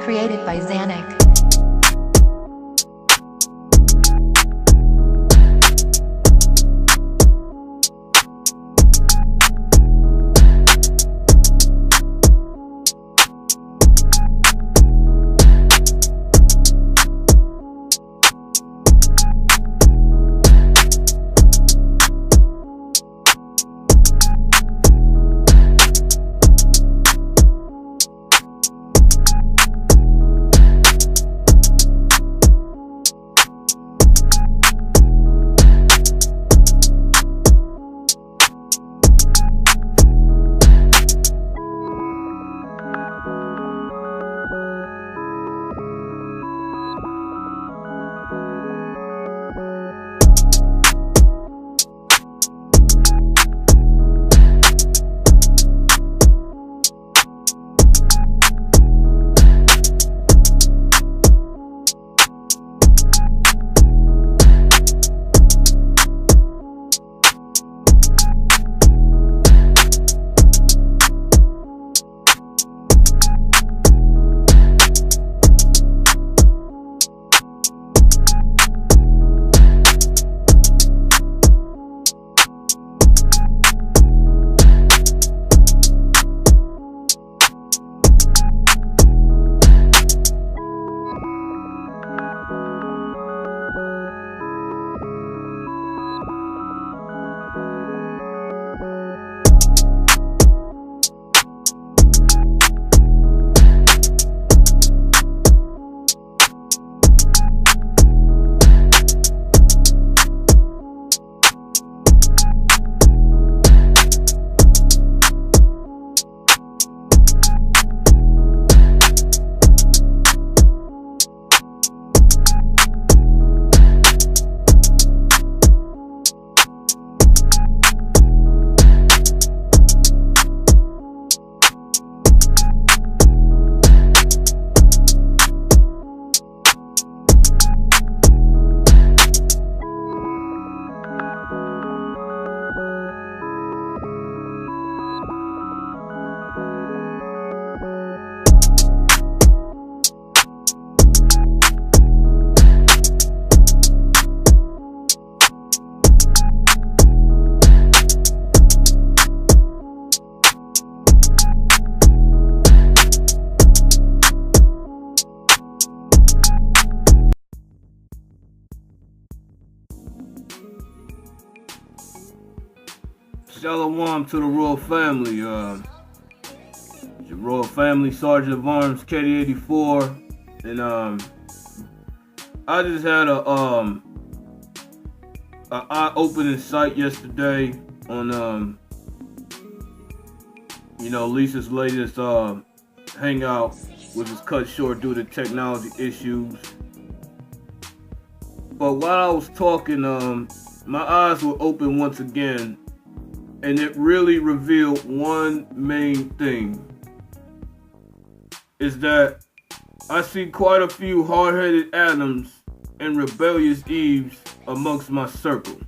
Created by Xanic. Shalom to the royal family. Your royal family, Sergeant of Arms, KD84, and I just had a eye-opening sight yesterday on Lisa's latest hangout, which was cut short due to technology issues. But while I was talking, my eyes were open once again. And it really revealed one main thing, is that I see quite a few hard-headed Adams and rebellious Eves amongst my circle.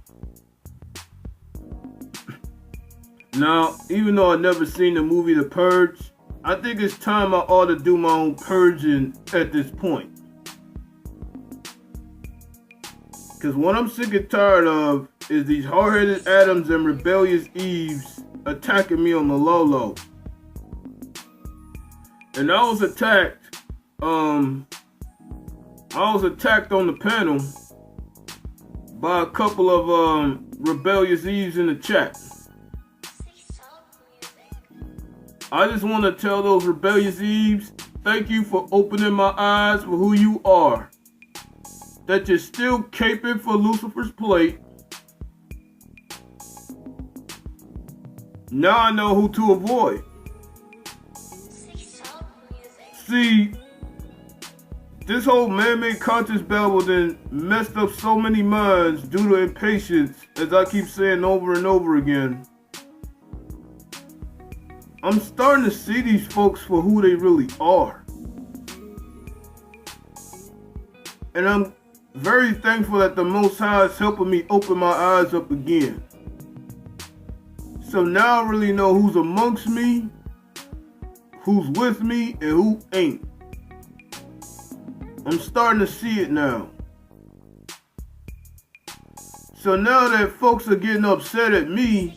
Now, even though I've never seen the movie The Purge, I think it's time I ought to do my own purging at this point. Because what I'm sick and tired of is these hard-headed Adams and rebellious Eves attacking me on the low. And I was attacked on the panel by a couple of rebellious Eves in the chat. I just want to tell those rebellious Eves, thank you for opening my eyes for who you are. That you're still caping for Lucifer's plate. Now I know who to avoid. See, this whole man-made conscious babble then messed up so many minds due to impatience, as I keep saying over and over again. I'm starting to see these folks for who they really are. And I'm very thankful that the Most High is helping me open my eyes up again. So now I really know who's amongst me, who's with me, and who ain't. I'm starting to see it now. So now that folks are getting upset at me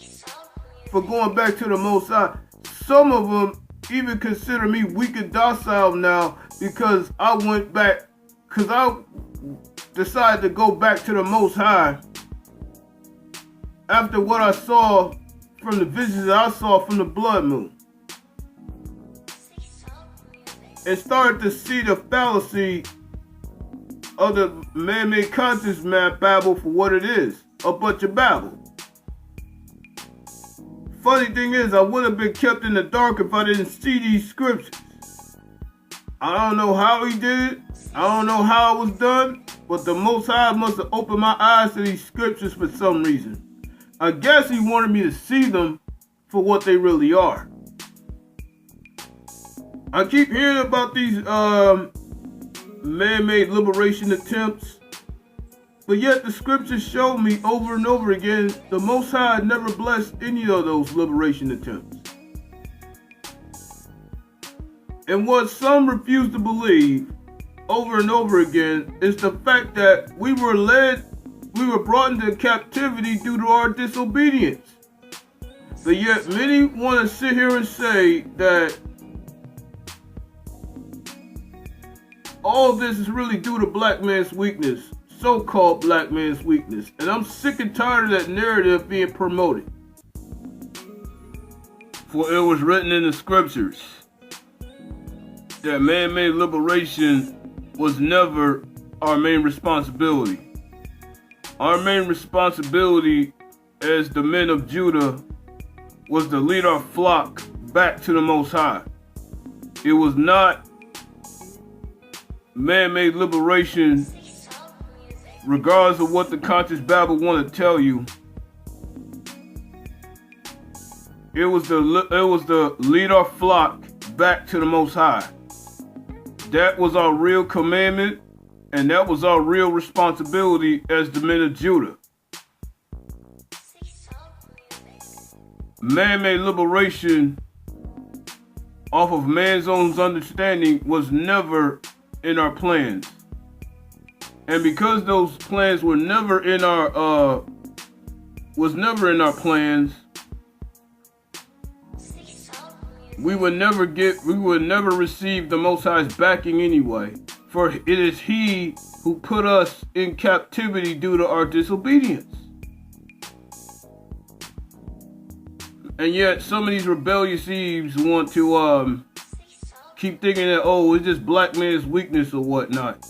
for going back to the Most High, some of them even consider me weak and docile now because I went back, because I decided to go back to the Most High after what I saw from the visions that I saw from the blood moon. And started to see the fallacy of the man-made conscious man babble for what it is, a bunch of babble. Funny thing is, I would have been kept in the dark if I didn't see these scriptures. I don't know how he did it. I don't know how it was done, but the Most High must have opened my eyes to these scriptures for some reason. I guess he wanted me to see them for what they really are. I keep hearing about these man-made liberation attempts, but yet the scriptures show me over and over again the Most High never blessed any of those liberation attempts. And what some refuse to believe over and over again is the fact that we were brought into captivity due to our disobedience. But yet many want to sit here and say that all this is really due to black man's weakness, so-called black man's weakness. And I'm sick and tired of that narrative being promoted. For it was written in the scriptures that man-made liberation was never our main responsibility. Our main responsibility as the men of Judah was to lead our flock back to the Most High. It was not man-made liberation, regardless of what the conscious Bible want to tell you. It was the lead our flock back to the Most High. That was our real commandment, and that was our real responsibility as the men of Judah. Man-made liberation off of man's own understanding was never in our plans. And because those plans were never in our plans, we would never receive the Most High's backing anyway. For it is He who put us in captivity due to our disobedience. And yet some of these rebellious Eves want to keep thinking that, oh, it's just black man's weakness or whatnot.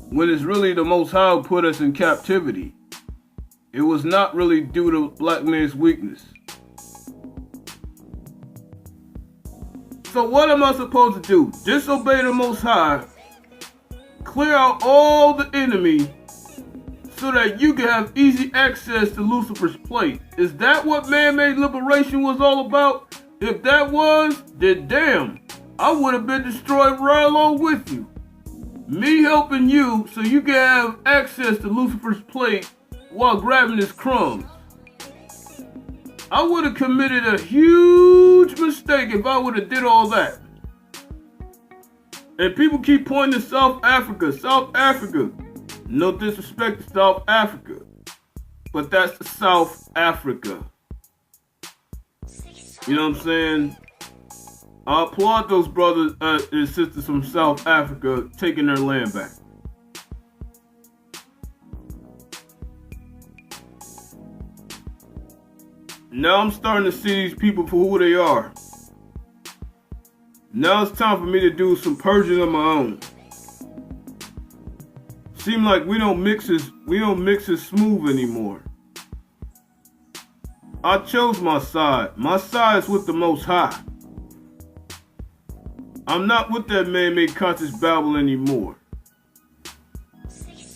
When it's really the Most High who put us in captivity. It was not really due to black man's weakness. So what am I supposed to do? Disobey the Most High, clear out all the enemy, so that you can have easy access to Lucifer's plate. Is that what man-made liberation was all about? If that was, then damn, I would have been destroyed right along with you. Me helping you so you can have access to Lucifer's plate while grabbing his crumbs. I would have committed a huge mistake if I would have did all that. And people keep pointing to South Africa. South Africa. No disrespect to South Africa, but that's South Africa. You know what I'm saying? I applaud those brothers and sisters from South Africa taking their land back. Now I'm starting to see these people for who they are. Now it's time for me to do some purging of my own. Seem like we don't mix as smooth anymore. I chose my side. My side is with the Most High. I'm not with that man-made conscious babble anymore.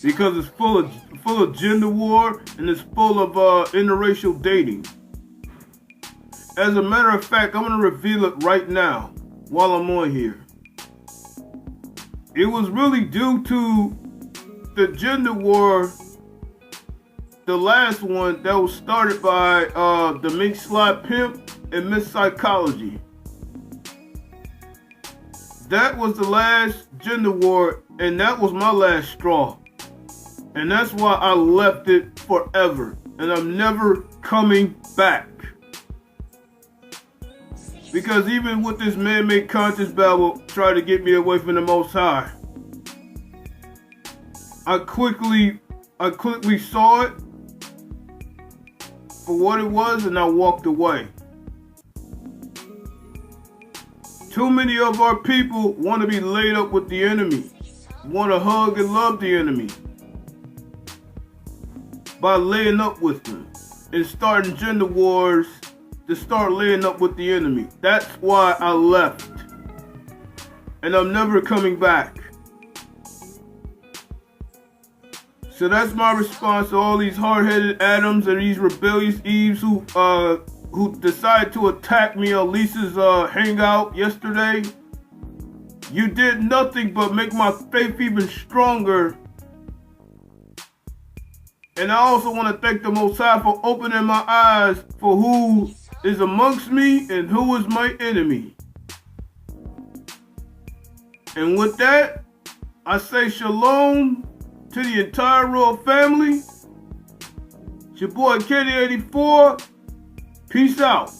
Because it's full of gender war and it's full of interracial dating. As a matter of fact, I'm going to reveal it right now while I'm on here. It was really due to the gender war, the last one that was started by the Mink Slide Pimp and Miss Psychology. that was the last gender war, and that was my last straw. And that's why I left it forever. And I'm never coming back. Because even with this man-made conscience battle try to get me away from the Most High, I quickly saw it for what it was, and I walked away. Too many of our people want to be laid up with the enemy, want to hug and love the enemy by laying up with them and starting gender wars to start laying up with the enemy. That's why I left. And I'm never coming back. So that's my response to all these hard-headed Adams and these rebellious Eves who decided to attack me on Lisa's hangout yesterday. You did nothing but make my faith even stronger. And I also want to thank the Most High for opening my eyes for who is amongst me and who is my enemy. And with that, I say shalom to the entire royal family. It's your boy Kenny 84. Peace out.